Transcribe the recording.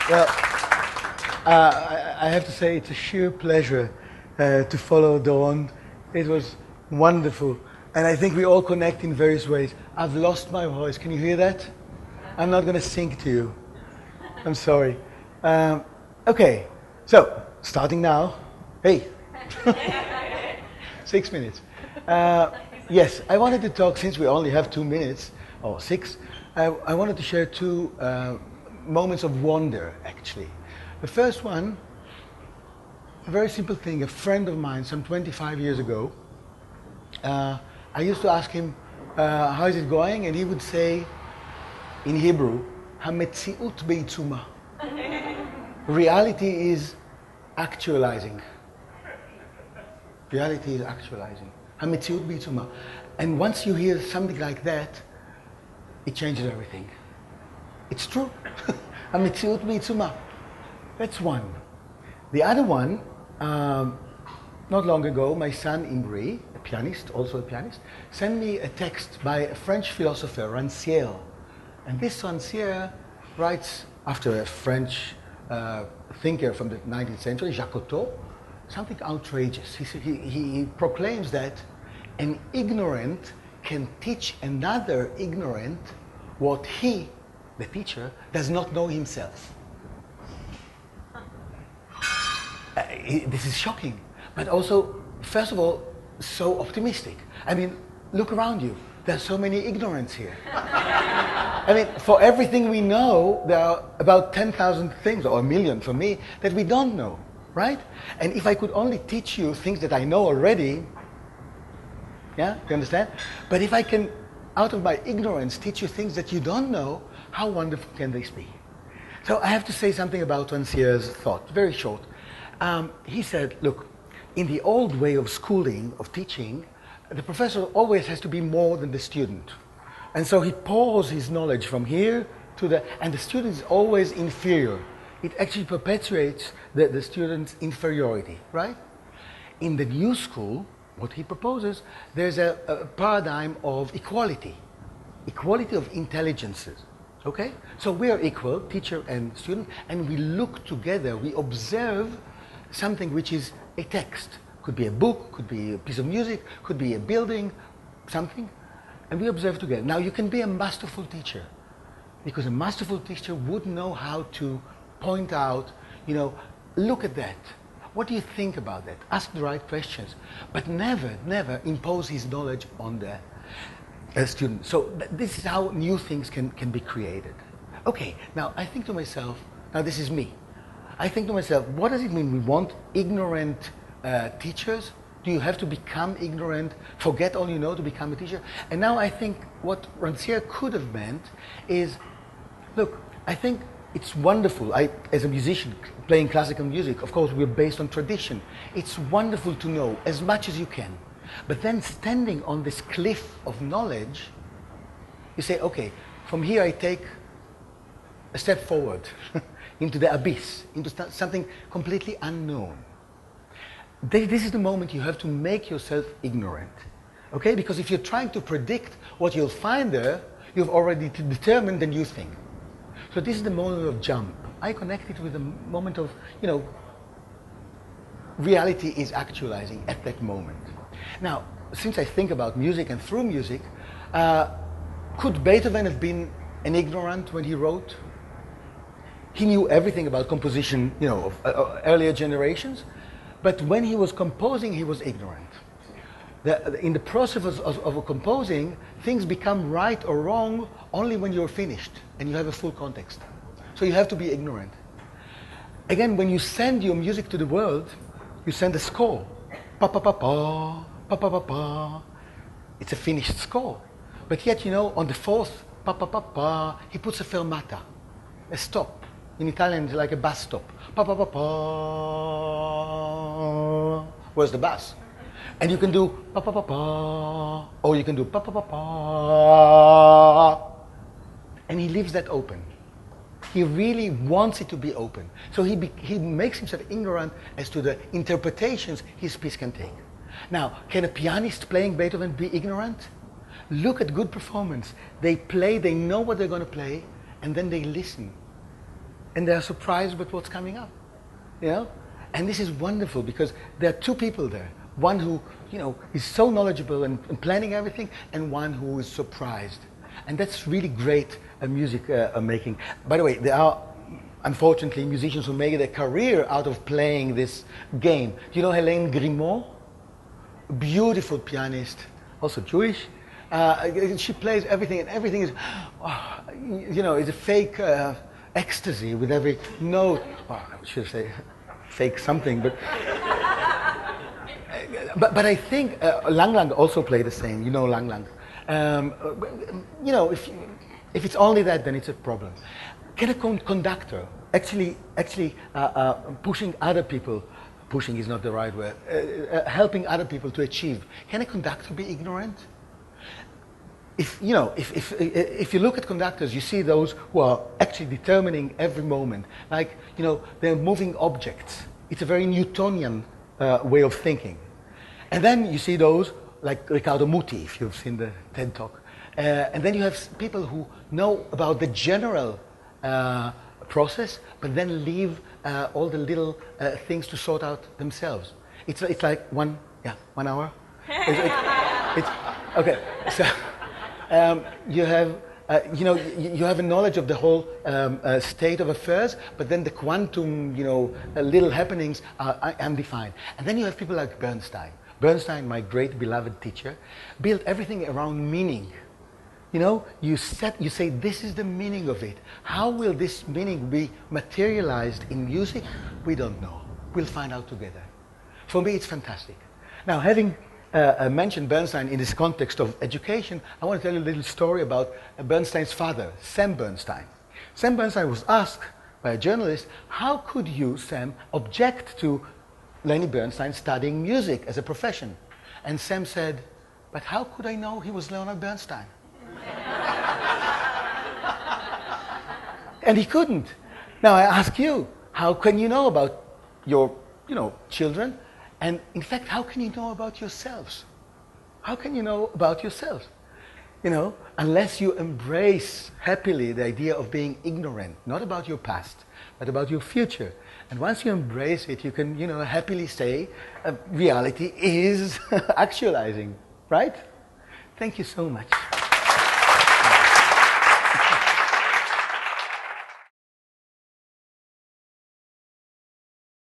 Well, I have to say it's a sheer pleasure to follow Dawn. It was wonderful. And I think we all connect in various ways. I've lost my voice. Can you hear that? I'm not going to sing to you. I'm sorry. Okay, so starting now. Hey, 6 minutes. Yes, I wanted to talk, since we only have 2 minutes, or 6, I wanted to share two moments of wonder, actually. The first one, a very simple thing. A friend of mine, some 25 years ago, I used to ask him, how is it going? And he would say, in Hebrew, "Hametziut be'itzuma." Reality is actualizing. Reality is actualizing. Hametziut be'itzuma. And once you hear something like that, it changes everything. It's true. Hametziut be'itzuma. That's one. The other one, not long ago, my son Imri, a pianist, also a pianist, sent me a text by a French philosopher, Rancière. And this Rancière writes, after a French thinker from the 19th century, Jacques Coteau, something outrageous. He proclaims that an ignorant can teach another ignorant what he, the teacher, does not know himself. This is shocking, but also, first of all, so optimistic. I mean, look around you. There's so many ignorants here. I mean, for everything we know, there are about 10,000 things, or 1 million for me, that we don't know, right? And if I could only teach you things that I know already, yeah, you understand? But if I can, out of my ignorance, teach you things that you don't know, how wonderful can this be? So I have to say something about Rancière's thought, very short. He said, look, in the old way of schooling, of teaching, the professor always has to be more than the student. And so he pours his knowledge from here to the, and the student is always inferior. It actually perpetuates the student's inferiority, right? In the new school, what he proposes, there's a paradigm of equality of intelligences, okay? So we are equal, teacher and student, and we look together, we observe something which is a text. Could be a book, could be a piece of music, could be a building, something, and we observe together. Now you can be a masterful teacher, because a masterful teacher would know how to point out, you know, look at that. What do you think about that? Ask the right questions, but never impose his knowledge on the student. So this is how new things can be created. Okay, now I think to myself, now this is me. I think to myself, what does it mean we want ignorant teachers? Do you have to become ignorant, forget all you know to become a teacher? And now I think what Rancière could have meant is, look, I think it's wonderful. As a musician playing classical music, of course, we're based on tradition. It's wonderful to know as much as you can. But then standing on this cliff of knowledge, you say, okay, from here I take a step forward into the abyss, into something completely unknown. This is the moment you have to make yourself ignorant, okay? Because if you're trying to predict what you'll find there, you've already determined the new thing. So this is the moment of jump. I connect it with the moment of, you know, reality is actualizing at that moment. Now, since I think about music and through music, could Beethoven have been an ignorant when he wrote? He knew everything about composition, you know, of earlier generations, but when he was composing, he was ignorant. In the process of composing, things become right or wrong only when you're finished and you have a full context. So you have to be ignorant. Again, when you send your music to the world, you send a score. Pa pa pa pa, pa pa pa pa. It's a finished score. But yet, you know, on the fourth pa pa pa pa, he puts a fermata, a stop. In Italian, it's like a bass stop. Pa pa pa pa. Where's the bass? And you can do pa pa pa pa, or you can do pa pa pa pa. And he leaves that open. He really wants it to be open. So he makes himself ignorant as to the interpretations his piece can take. Now, can a pianist playing Beethoven be ignorant? Look at good performance. They play, they know what they're going to play, and then they listen. And they're surprised with what's coming up, you know? And this is wonderful because there are two people there. One who, you know, is so knowledgeable and planning everything, and one who is surprised. And that's really great music making. By the way, there are, unfortunately, musicians who make their career out of playing this game. Do you know Hélène Grimaud? Beautiful pianist, also Jewish. She plays everything, and everything is, you know, it's a fake ecstasy with every note. I should say fake something, but I think Lang Lang also played the same. You know Lang Lang. You know, if it's only that, then it's a problem. Can a conductor actually pushing other people? Pushing is not the right word. Helping other people to achieve. Can a conductor be ignorant? If you look at conductors, you see those who are actually determining every moment. Like, you know, they're moving objects. It's a very Newtonian way of thinking. And then you see those like Riccardo Muti, if you've seen the TED Talk. And then you have people who know about the general process, but then leave all the little things to sort out themselves. It's like 1 hour. It's okay. So you have you have a knowledge of the whole state of affairs, but then the quantum little happenings are undefined. And then you have people like Bernstein. Bernstein, my great beloved teacher, built everything around meaning. You know, you say, this is the meaning of it. How will this meaning be materialized in music? We don't know. We'll find out together. For me, it's fantastic. Now, having mentioned Bernstein in this context of education, I want to tell you a little story about Bernstein's father, Sam Bernstein. Sam Bernstein was asked by a journalist, how could you, Sam, object to Lenny Bernstein studying music as a profession? And Sam said, but how could I know he was Leonard Bernstein? And he couldn't. Now I ask you, how can you know about your, children? And in fact, how can you know about yourselves? How can you know about yourselves? Unless you embrace happily the idea of being ignorant, not about your past, but about your future. And once you embrace it, you can, happily say, reality is actualizing, right? Thank you so much.